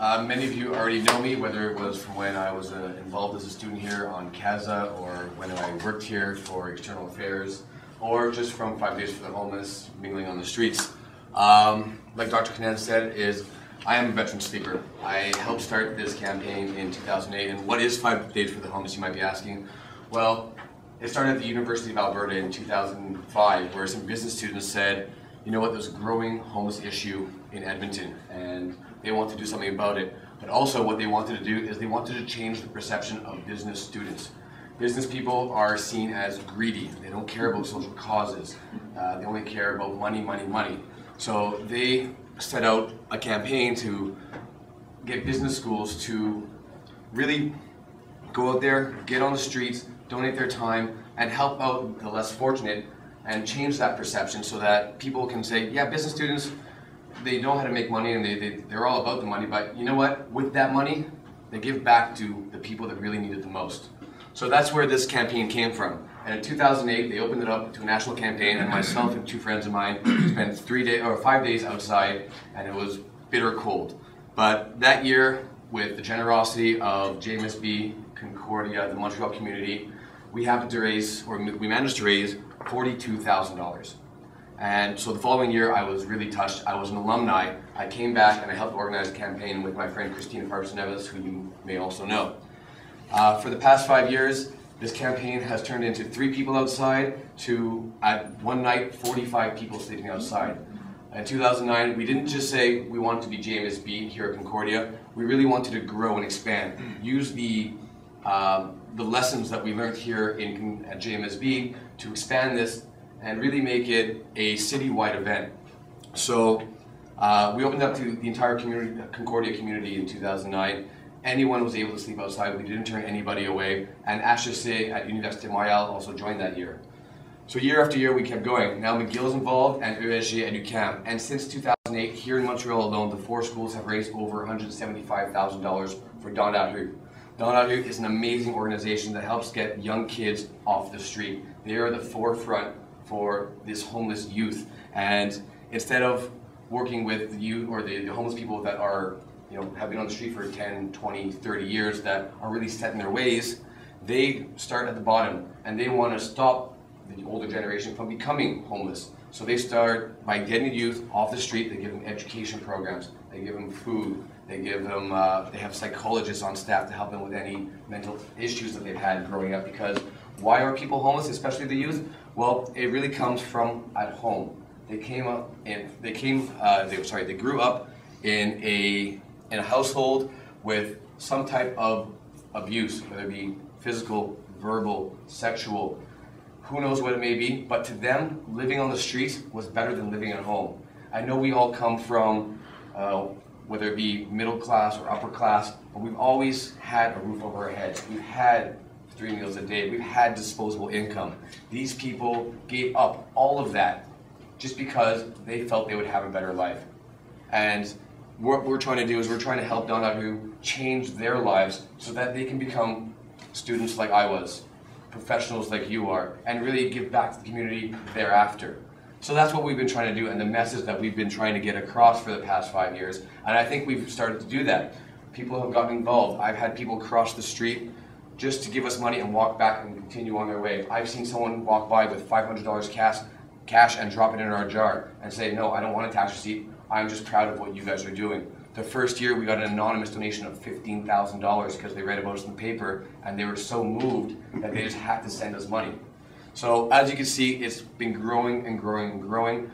Many of you already know me, whether it was from when I was involved as a student here on CASA, or when I worked here for external affairs, or just from 5 Days for the Homeless, mingling on the streets. Like Dr. Canan said, I am a veteran sleeper. I helped start this campaign in 2008, and what is 5 Days for the Homeless, you might be asking? Well, it started at the University of Alberta in 2005, where some business students said, you know what, there's a growing homeless issue in Edmonton, and they want to do something about it. But also what they wanted to do is they wanted to change the perception of business students. Business people are seen as greedy. They don't care about social causes. They only care about money, money, money. So they set out a campaign to get business schools to really go out there, get on the streets, donate their time, and help out the less fortunate and change that perception so that people can say, yeah, business students, they know how to make money and they're all about the money, but you know what? With that money, they give back to the people that really need it the most. So that's where this campaign came from. And in 2008, they opened it up to a national campaign, and myself and two friends of mine spent 5 days outside, and it was bitter cold. But that year, with the generosity of JMSB, Concordia, the Montreal community, we managed to raise $42,000. And so the following year, I was really touched. I was an alumni. I came back and I helped organize a campaign with my friend Christina Parson-Neves, who you may also know. For the past 5 years, this campaign has turned into 3 people outside to, at one night, 45 people sleeping outside. In 2009, we didn't just say we wanted to be JMSB here at Concordia. We really wanted to grow and expand. Use the lessons that we learned here at JMSB to expand this and really make it a citywide event. So we opened up to the entire Concordia community in 2009. Anyone was able to sleep outside. We didn't turn anybody away. And HEC at Université Montreal also joined that year. So year after year we kept going. Now McGill's involved and ESG at UQAM. And since 2008, here in Montreal alone, the 4 schools have raised over $175,000 for Don Dahu. Don Dahu is an amazing organization that helps get young kids off the street. They are the forefront for this homeless youth. And instead of working with the youth or the homeless people that are, have been on the street for 10, 20, 30 years that are really set in their ways, they start at the bottom and they want to stop the older generation from becoming homeless. So they start by getting the youth off the street. They give them education programs, they give them food, they have psychologists on staff to help them with any mental issues that they've had growing up. Because why are people homeless, especially the youth? Well, it really comes from at home. They grew up in a household with some type of abuse, whether it be physical, verbal, sexual, who knows what it may be, but to them, living on the streets was better than living at home. I know we all come from, whether it be middle class or upper class, but we've always had a roof over our heads. We've had 3 meals a day. We've had disposable income. These people gave up all of that just because they felt they would have a better life. And what we're trying to do is we're trying to help Don Dahu change their lives so that they can become students like I was, professionals like you are, and really give back to the community thereafter. So that's what we've been trying to do, and the message that we've been trying to get across for the past 5 years. And I think we've started to do that. People have gotten involved. I've had people cross the street just to give us money and walk back and continue on their way. I've seen someone walk by with $500 cash and drop it in our jar and say, no, I don't want a tax receipt. I'm just proud of what you guys are doing. The first year we got an anonymous donation of $15,000 because they read about us in the paper and they were so moved that they just had to send us money. So as you can see, it's been growing and growing and growing.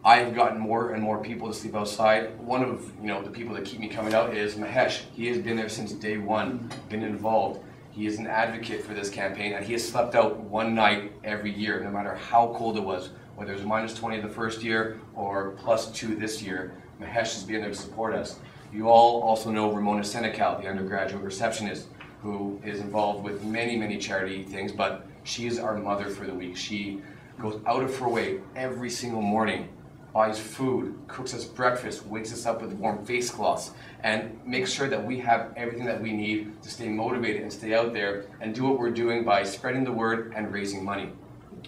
I've gotten more and more people to sleep outside. One of the people that keep me coming out is Mahesh. He has been there since day one, been involved. He is an advocate for this campaign, and he has slept out one night every year, no matter how cold it was, whether it was -20 the first year or +2 this year. Mahesh has been there to support us. You all also know Ramona Senecal, the undergraduate receptionist, who is involved with many, many charity things, but she is our mother for the week. She goes out of her way every single morning, buys food, cooks us breakfast, wakes us up with warm face cloths, and makes sure that we have everything that we need to stay motivated and stay out there and do what we're doing by spreading the word and raising money.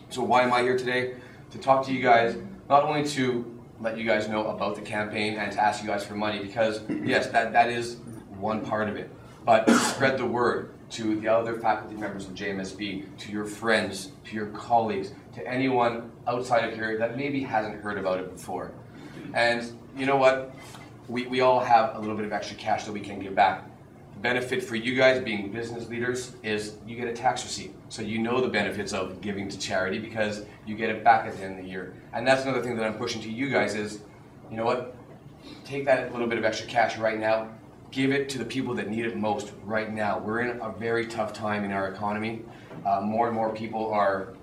So why am I here today? To talk to you guys, not only to let you guys know about the campaign and to ask you guys for money, because yes, that is one part of it. But spread the word to the other faculty members of JMSB, to your friends, to your colleagues, to anyone outside of here that maybe hasn't heard about it before. And you know what? We all have a little bit of extra cash that we can give back. The benefit for you guys being business leaders is you get a tax receipt. So you know the benefits of giving to charity because you get it back at the end of the year. And that's another thing that I'm pushing to you guys is, you know what? Take that little bit of extra cash right now, give it to the people that need it most right now. We're in a very tough time in our economy. More and more people are,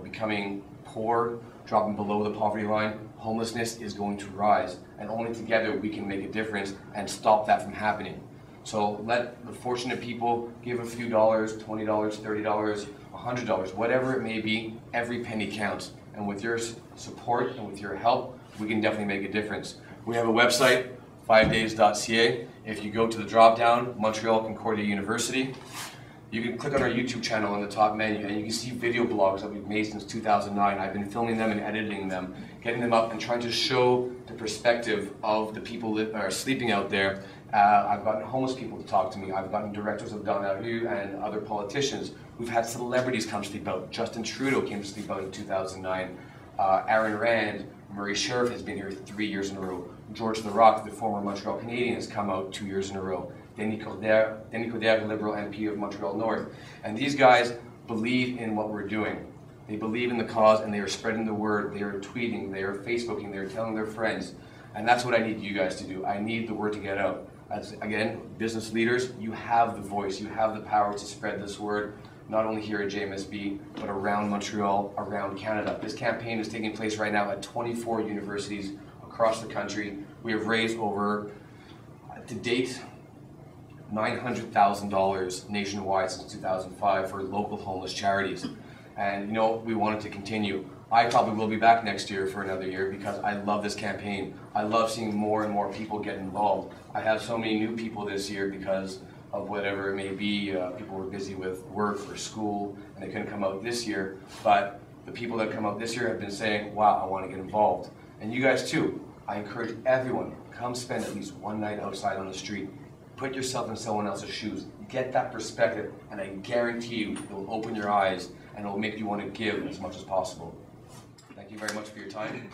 becoming poor, dropping below the poverty line. Homelessness is going to rise, and only together we can make a difference and stop that from happening. So let the fortunate people give a few dollars, $20, $30, $100, whatever it may be. Every penny counts, and with your support and with your help, we can definitely make a difference. We have a website, 5days.ca. If you go to the drop-down, Montreal Concordia University, you can click on our YouTube channel in the top menu, and you can see video blogs that we've made since 2009. I've been filming them and editing them, getting them up and trying to show the perspective of the people that are sleeping out there. I've gotten homeless people to talk to me. I've gotten directors of Don Rue and other politicians. We've had celebrities come sleep out. Justin Trudeau came to sleep out in 2009. Aaron Rand, Murray Sheriff has been here 3 years in a row. George The Rock, the former Montreal Canadian, has come out 2 years in a row. Denis Coderre, Liberal MP of Montreal North. And these guys believe in what we're doing. They believe in the cause, and they are spreading the word. They are tweeting, they are Facebooking, they are telling their friends. And that's what I need you guys to do. I need the word to get out. As, again, business leaders, you have the voice, you have the power to spread this word, not only here at JMSB, but around Montreal, around Canada. This campaign is taking place right now at 24 universities across the country. We have raised over, to date, $900,000 nationwide since 2005 for local homeless charities. And we want it to continue. I probably will be back next year for another year because I love this campaign. I love seeing more and more people get involved. I have so many new people this year because of whatever it may be. People were busy with work or school and they couldn't come out this year. But the people that come out this year have been saying, wow, I want to get involved. And you guys too. I encourage everyone, come spend at least one night outside on the street. Put yourself in someone else's shoes. Get that perspective, and I guarantee you it will open your eyes and it will make you want to give as much as possible. Thank you very much for your time.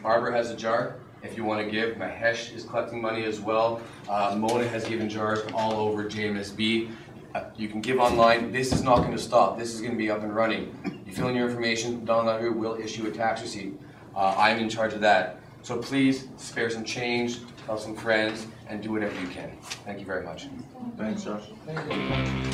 Barbara has a jar if you want to give. Mahesh is collecting money as well. Mona has given jars all over JMSB. You can give online. This is not going to stop. This is going to be up and running. You fill in your information, Don Larue will issue a tax receipt. I'm in charge of that. So please spare some change, tell some friends, and do whatever you can. Thank you very much. Thanks, Josh. Thank you.